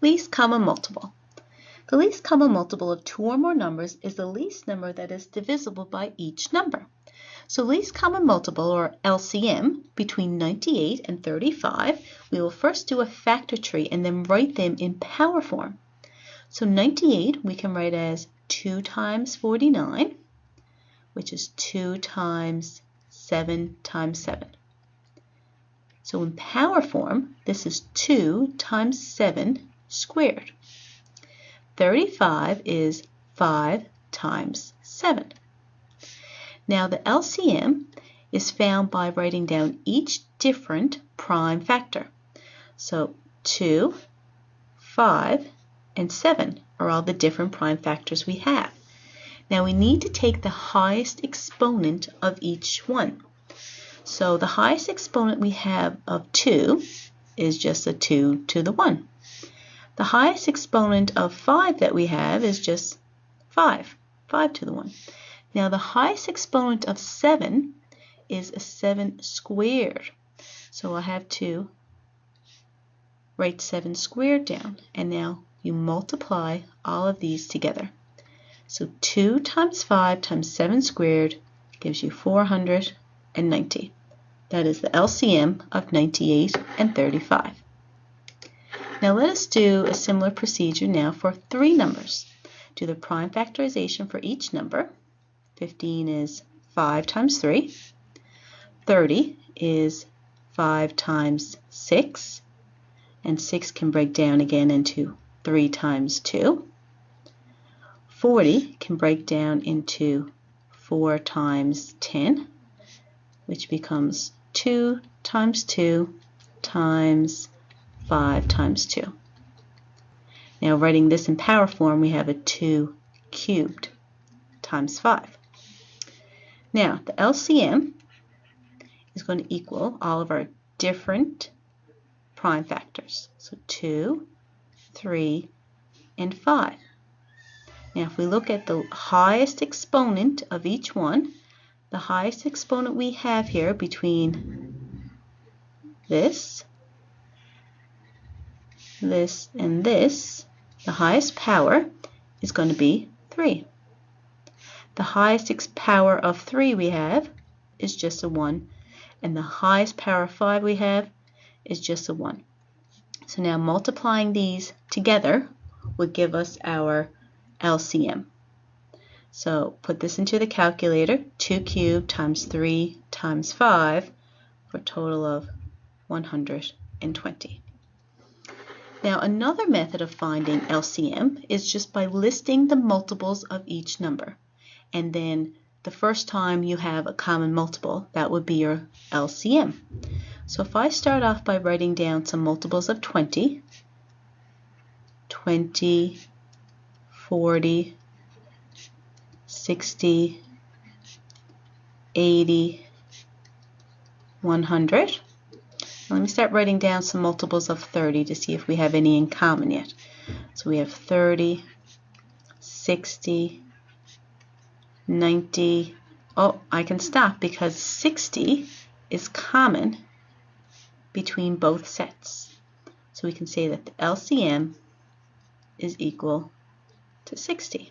least common multiple. The least common multiple of two or more numbers is the least number that is divisible by each number. So least common multiple, or LCM, between 98 and 35, we will first do a factor tree and then write them in power form. So 98 we can write as 2 times 49, which is 2 times 7 times 7. So in power form, this is 2 times 7 squared. 35 is 5 times 7. Now the LCM is found by writing down each different prime factor. So 2, 5, and 7 are all the different prime factors we have. Now we need to take the highest exponent of each one. So the highest exponent we have of 2 is just a 2 to the 1. The highest exponent of 5 that we have is just 5 to the 1. Now the highest exponent of 7 is a 7 squared. So I have to write 7 squared down. And now you multiply all of these together. So 2 times 5 times 7 squared gives you 490. That is the LCM of 98 and 35. Now let us do a similar procedure now for three numbers. Do the prime factorization for each number. 15 is 5 times 3. 30 is 5 times 6. And 6 can break down again into 3 times 2. 40 can break down into 4 times 10, which becomes 2 times 2 times 5 times 2. Now writing this in power form, we have a 2 cubed times 5. Now the LCM is going to equal all of our different prime factors. So 2, 3, and 5. Now if we look at the highest exponent of each one, the highest exponent we have here between this, and this, the highest power is going to be 3. The highest power of 3 we have is just a 1, and the highest power of 5 we have is just a 1. So now multiplying these together would give us our LCM. So put this into the calculator, 2 cubed times 3 times 5 for a total of 120. Now another method of finding LCM is just by listing the multiples of each number. And then the first time you have a common multiple, that would be your LCM. So if I start off by writing down some multiples of 20, 20, 40, 60, 80, 100. Let me start writing down some multiples of 30 to see if we have any in common yet. So we have 30, 60, 90. Oh, I can stop because 60 is common between both sets. So we can say that the LCM is equal to 60.